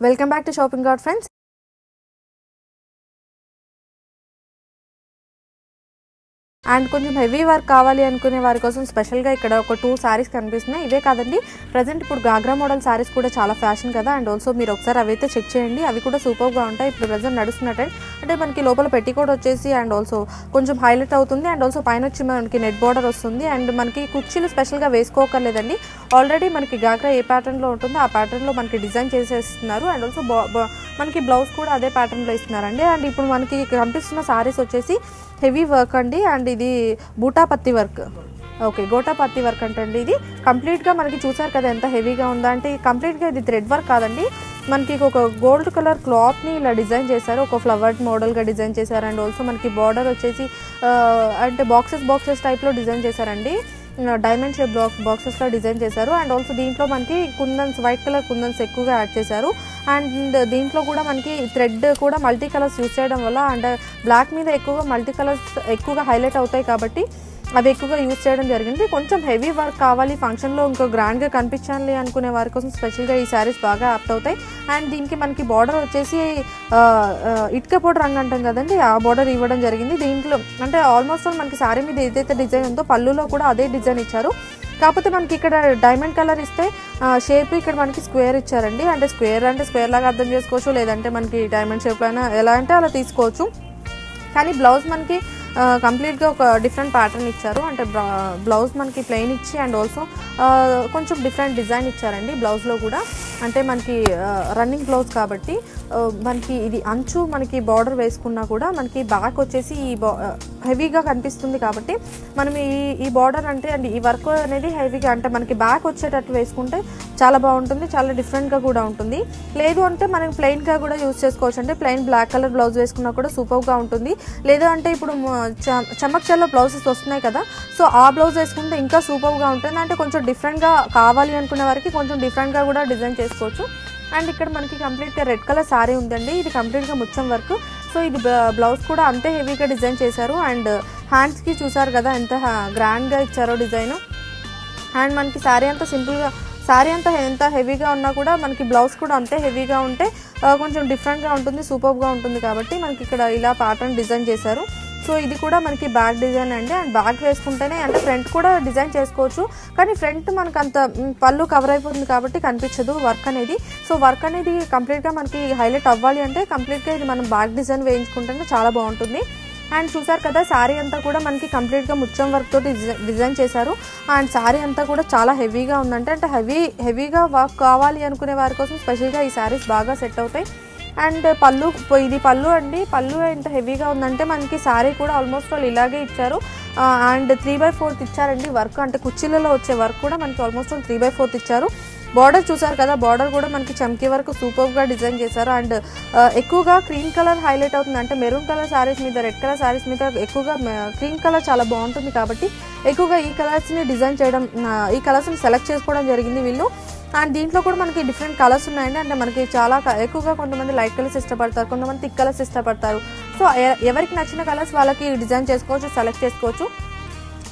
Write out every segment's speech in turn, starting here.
Welcome back to shopping cart friends. And కొంచెం heavy work కావాలి అనుకునే వారి కోసం స్పెషల్గా ఇక్కడ ఒక 2 సారీస్ కనిపిస్తున్నాయి. ఇవే కాదండి, ప్రజెంట్ ఇప్పుడు గాగ్రా మోడల్ సారీస్ కూడా చాలా ఫ్యాషన్ కదా. అండ్ ఆల్సో మీరు ఒకసారి అవైతే చెక్ చేయండి, అవి కూడా సూపర్గా ఉంటాయి. ఇప్పుడు ప్రజెంట్ నడుస్తున్నట్టు అంటే మనకి లోపల పెట్టికోట్ వచ్చేసి అండ్ ఆల్సో కొంచెం హైలైట్ అవుతుంది. అండ్ ఆల్సో పైన వచ్చి మనకి నెట్ బార్డర్ వస్తుంది. అండ్ మనకి కుర్చీలు స్పెషల్గా వేసుకోకర్లేదండి, ఆల్రెడీ మనకి గాగ్రా ఏ ప్యాటర్న్లో ఉంటుందో ఆ ప్యాటర్న్లో మనకి డిజైన్ చేసేస్తున్నారు. అండ్ ఆల్సో మనకి బ్లౌజ్ కూడా అదే ప్యాటర్న్లో ఇస్తున్నారండి. అండ్ ఇప్పుడు మనకి కనిపిస్తున్న సారీస్ వచ్చేసి హెవీ వర్క్ అండి. అండ్ ఇది బూటాపత్తి వర్క్, ఓకే గోటాపత్తి వర్క్ అంటండి. ఇది కంప్లీట్గా మనకి చూసారు కదా ఎంత హెవీగా ఉందా అంటే, కంప్లీట్గా ఇది థ్రెడ్ వర్క్ కాదండి, మనకి ఒక గోల్డ్ కలర్ క్లాత్ని ఇలా డిజైన్ చేశారు, ఒక ఫ్లవర్ మోడల్గా డిజైన్ చేశారు. అండ్ ఆల్సో మనకి బార్డర్ వచ్చేసి అంటే బాక్సెస్ టైప్లో డిజైన్ చేశారండి, డైమండ్ షేప్ బాక్సెస్లో డిజైన్ చేశారు. అండ్ ఆల్సో దీంట్లో మనకి కుందన్స్, వైట్ కలర్ కుందన్స్ ఎక్కువగా యాడ్ చేశారు. అండ్ దీంట్లో కూడా మనకి థ్రెడ్ కూడా మల్టీ కలర్స్ యూజ్ చేయడం వల్ల, అండ్ బ్లాక్ మీద ఎక్కువగా మల్టీ కలర్స్ ఎక్కువగా హైలైట్ అవుతాయి కాబట్టి అవి ఎక్కువగా యూజ్ చేయడం జరిగింది. కొంచెం హెవీ వర్క్ కావాలి, ఫంక్షన్లో ఇంకో గ్రాండ్గా కనిపించాలి అనుకునే వారి కోసం స్పెషల్గా ఈ శారీస్ బాగా యాప్ట్ అవుతాయి. అండ్ దీనికి మనకి బార్డర్ వచ్చేసి ఇటుక పొడి రంగు అంటాం కదండి, ఆ బార్డర్ ఇవ్వడం జరిగింది. దీంట్లో అంటే ఆల్మోస్ట్ మనకి శారీ మీద ఏదైతే డిజైన్ ఉందో పళ్ళులో కూడా అదే డిజైన్ ఇచ్చారు. కాకపోతే మనకి ఇక్కడ డైమండ్ కలర్ ఇస్తే షేప్ ఇక్కడ మనకి స్క్వేర్ ఇచ్చారండి. అంటే స్క్వేర్ లాగా అర్థం చేసుకోవచ్చు, లేదంటే మనకి డైమండ్ షేప్ అయినా ఎలా అంటే అలా తీసుకోవచ్చు. కానీ బ్లౌజ్ మనకి కంప్లీట్గా ఒక డిఫరెంట్ ప్యాటర్న్ ఇచ్చారు. అంటే బ్లౌజ్ మనకి ప్లెయిన్ ఇచ్చి అండ్ ఆల్సో కొంచెం డిఫరెంట్ డిజైన్ ఇచ్చారండి బ్లౌజ్లో కూడా. అంటే మనకి రన్నింగ్ బ్లౌజ్ కాబట్టి మనకి ఇది అంచు మనకి బార్డర్ వేసుకున్నా కూడా మనకి బ్యాక్ వచ్చేసి ఈ హెవీగా కనిపిస్తుంది కాబట్టి మనం ఈ బార్డర్ అంటే అండ్ ఈ వర్క్ అనేది హెవీగా అంటే మనకి బ్యాక్ వచ్చేటట్టు వేసుకుంటే చాలా బాగుంటుంది, చాలా డిఫరెంట్గా కూడా ఉంటుంది. లేదు అంటే మనం ప్లెయిన్గా కూడా యూజ్ చేసుకోవచ్చు, అంటే ప్లెయిన్ బ్లాక్ కలర్ బ్లౌజ్ వేసుకున్నా కూడా సూపర్గా ఉంటుంది. లేదు అంటే ఇప్పుడు చమక్చల్లో బ్లౌజెస్ వస్తున్నాయి కదా, సో ఆ బ్లౌజ్ వేసుకుంటే ఇంకా సూపర్గా ఉంటుంది. అంటే కొంచెం డిఫరెంట్గా కావాలి అనుకునే వారికి కొంచెం డిఫరెంట్గా కూడా డిజైన్ చేసుకోవచ్చు. అండ్ ఇక్కడ మనకి కంప్లీట్గా రెడ్ కలర్ సారీ ఉందండి, ఇది కంప్లీట్గా ముచ్చం వర్క్. సో ఇది బ్లౌజ్ కూడా అంతే హెవీగా డిజైన్ చేశారు. అండ్ హ్యాండ్స్కి చూసారు కదా ఎంత గ్రాండ్గా ఇచ్చారో డిజైన్. అండ్ మనకి శారీ అంతా సింపుల్గా, శారీ అంతా ఎంత హెవీగా ఉన్నా కూడా మనకి బ్లౌజ్ కూడా అంతే హెవీగా ఉంటే కొంచెం డిఫరెంట్గా ఉంటుంది, సూపర్గా ఉంటుంది. కాబట్టి మనకి ఇక్కడ ఇలా ప్యాటర్న్ డిజైన్ చేశారు. సో ఇది కూడా మనకి బ్యాక్ డిజైన్ అండి. అండ్ బ్యాక్ వేసుకుంటేనే అంటే ఫ్రంట్ కూడా డిజైన్ చేసుకోవచ్చు, కానీ ఫ్రంట్ మనకు అంత పళ్ళు కవర్ అయిపోతుంది కాబట్టి కనిపించదు వర్క్ అనేది. సో వర్క్ అనేది కంప్లీట్గా మనకి హైలైట్ అవ్వాలి అంటే కంప్లీట్గా ఇది మనం బ్యాక్ డిజైన్ వేయించుకుంటేనే చాలా బాగుంటుంది. అండ్ చూసారు కదా శారీ అంతా కూడా మనకి కంప్లీట్గా ముచ్చం వర్క్ తోటి డిజైన్ చేశారు. అండ్ శారీ అంతా కూడా చాలా హెవీగా ఉందంటే అంటే హెవీగా వర్క్ కావాలి అనుకునే వారి కోసం స్పెషల్గా ఈ శారీస్ బాగా సెట్ అవుతాయి. అండ్ ఇది పళ్ళు అండి, పళ్ళు ఎంత హెవీగా ఉందంటే మనకి శారీ కూడా ఆల్మోస్ట్ వాళ్ళు ఇలాగే ఇచ్చారు. అండ్ 3/4 ఇచ్చారండి వర్క్, అంటే కుర్చీలలో వచ్చే వర్క్ కూడా మనకి ఆల్మోస్ట్ 3/4 ఇచ్చారు. బార్డర్ చూసారు కదా, బార్డర్ కూడా మనకి చమ్కీ వరకు సూపర్గా డిజైన్ చేశారు. అండ్ ఎక్కువగా క్రీమ్ కలర్ హైలైట్ అవుతుంది, అంటే మెరూన్ కలర్ శారీస్ మీద, రెడ్ కలర్ శారీస్ మీద ఎక్కువగా క్రీమ్ కలర్ చాలా బాగుంటుంది కాబట్టి ఎక్కువగా ఈ కలర్స్ని డిజైన్ చేయడం, ఈ కలర్స్ని సెలెక్ట్ చేసుకోవడం జరిగింది వీళ్ళు. అండ్ దీంట్లో కూడా మనకి డిఫరెంట్ కలర్స్ ఉన్నాయండి. అంటే మనకి చాలా ఎక్కువగా కొంతమంది లైట్ కలర్స్ ఇష్టపడతారు, కొంతమంది థిక్ కలర్స్ ఇష్టపడతారు. సో ఎవరికి నచ్చిన కలర్స్ వాళ్ళకి డిజైన్ చేసుకోవచ్చు, సెలెక్ట్ చేసుకోవచ్చు.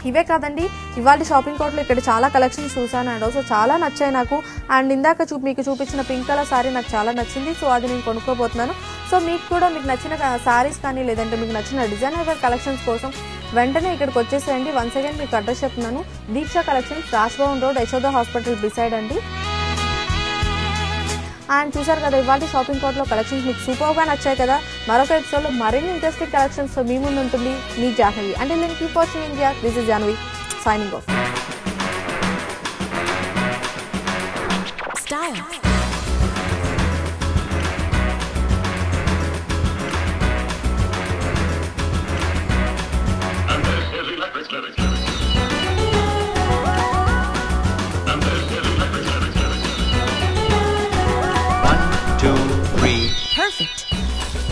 ఇవే కాదండి, ఇవాళ షాపింగ్ కార్ట్లో ఇక్కడ చాలా కలెక్షన్స్ చూసాను అండ్ ఆల్సో చాలా నచ్చాయి నాకు. అండ్ ఇందాక మీకు చూపించిన పింక్ కలర్ సారీ నాకు చాలా నచ్చింది, సో అది నేను కొనుక్కోబోతున్నాను. సో మీకు కూడా మీకు నచ్చిన సారీస్ కానీ లేదంటే మీకు నచ్చిన డిజైనర్ కలెక్షన్స్ కోసం వెంటనే ఇక్కడికి వచ్చేసేయండి. వన్స్ అగైన్ మీకు అడ్రస్ చెప్తున్నాను, Deeksha collections, Raj Bhavan road, Yashoda hospital beside అండి. అండ్ చూసారు కదా ఇవాళ షాపింగ్ కార్ట్లో కలెక్షన్స్ మీకు సూపర్గా నచ్చాయి కదా. మరొక ఎపిసోడ్లో మరిన్ని ఇంట్రెస్టింగ్ కలెక్షన్స్తో మీ ముందు ఉంటుంది మీ జాహ్నవి. అంటే నేను keep watching India, this is Jahnavi signing off.